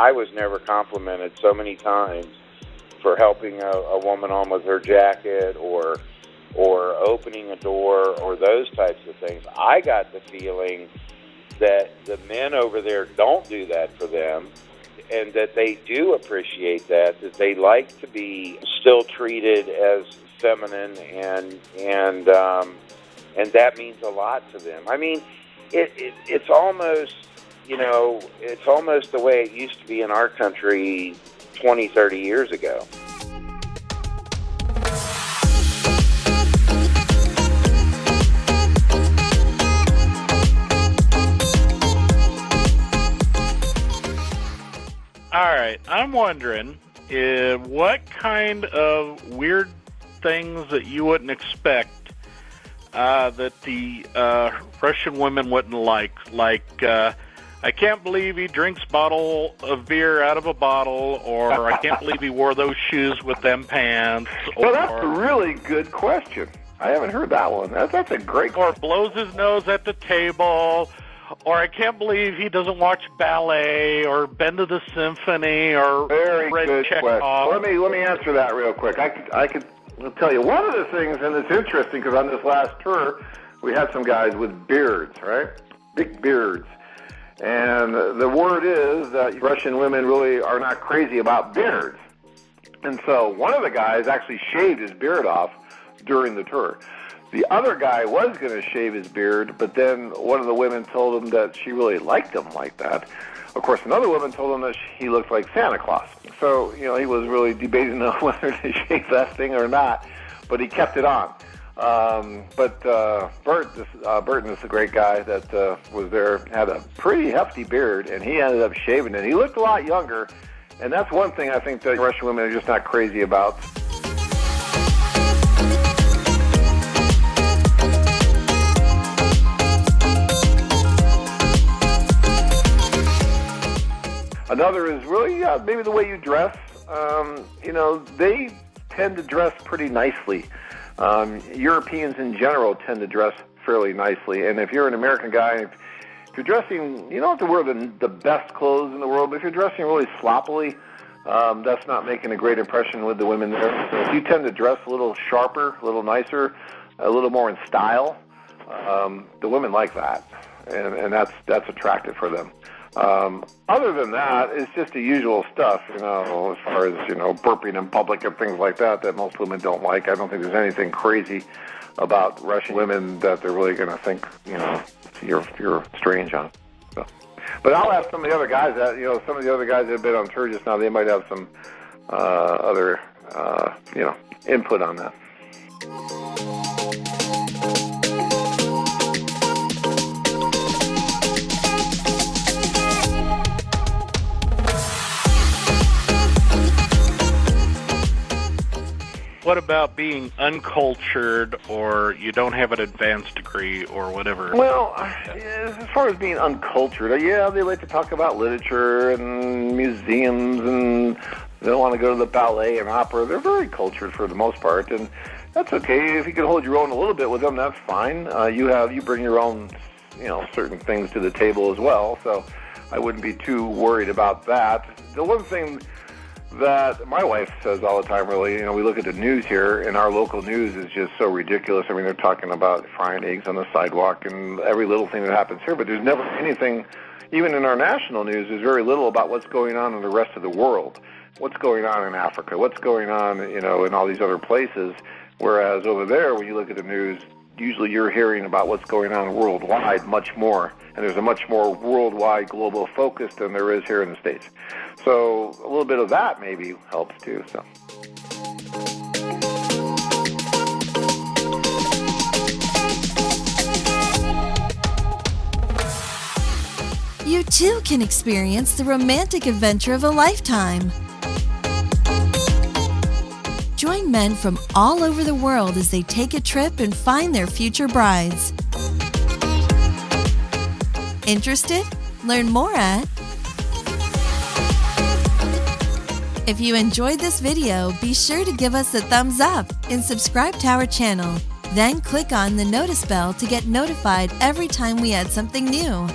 I was never complimented so many times for helping a woman on with her jacket or opening a door or those types of things. I got the feeling that the men over there don't do that for them, and that they do appreciate that they like to be still treated as feminine, and that means a lot to them. I mean, it's almost, it's almost the way it used to be in our country 20, 30 years ago. All right, I'm wondering what kind of weird things that you wouldn't expect that the Russian women wouldn't like. I can't believe he drinks bottle of beer out of a bottle, or I can't believe he wore those shoes with them pants. Well, that's a really good question. I haven't heard that one. That's a great question. Or blows his nose at the table. Or I can't believe he doesn't watch ballet or been to the symphony or very read good Chekhov. Question. Let me answer that real quick. I could tell you one of the things, and it's interesting because on this last tour we had some guys with beards, right? Big beards. And the word is that Russian women really are not crazy about beards. And so one of the guys actually shaved his beard off during the tour. The other guy was going to shave his beard, but then one of the women told him that she really liked him like that. Of course, another woman told him that he looked like Santa Claus. So, he was really debating on whether to shave that thing or not, but he kept it on. But Burton is a great guy that was there, had a pretty hefty beard, and he ended up shaving it. He looked a lot younger, and that's one thing I think that Russian women are just not crazy about. Another is really, maybe the way you dress. They tend to dress pretty nicely. Europeans in general tend to dress fairly nicely. And if you're an American guy, if you're dressing, you don't have to wear the best clothes in the world, but if you're dressing really sloppily, that's not making a great impression with the women there. So if you tend to dress a little sharper, a little nicer, a little more in style, the women like that. And that's attractive for them. Other than that, it's just the usual stuff, as far as, burping in public and things like that most women don't like. I don't think there's anything crazy about Russian women that they're really going to think, you're strange on. So. But I'll ask some of the other guys that, some of the other guys that have been on tour just now, they might have some other, input on that. What about being uncultured, or you don't have an advanced degree, or whatever? Well, as far as being uncultured, they like to talk about literature and museums, and they don't want to go to the ballet and opera. They're very cultured for the most part, and that's okay. If you can hold your own a little bit with them, that's fine. You bring your own, certain things to the table as well, so I wouldn't be too worried about that. The one thing that my wife says all the time, really, we look at the news here, and our local news is just so ridiculous. I mean, they're talking about frying eggs on the sidewalk and every little thing that happens here, but there's never anything, even in our national news, there's very little about what's going on in the rest of the world. What's going on in Africa, what's going on, in all these other places, whereas over there, when you look at the news, usually you're hearing about what's going on worldwide much more, and there's a much more worldwide global focus than there is here in the States. So a little bit of that maybe helps too. So. You too can experience the romantic adventure of a lifetime. Join men from all over the world as they take a trip and find their future brides. Interested? Learn more at... If you enjoyed this video, be sure to give us a thumbs up and subscribe to our channel. Then click on the notice bell to get notified every time we add something new.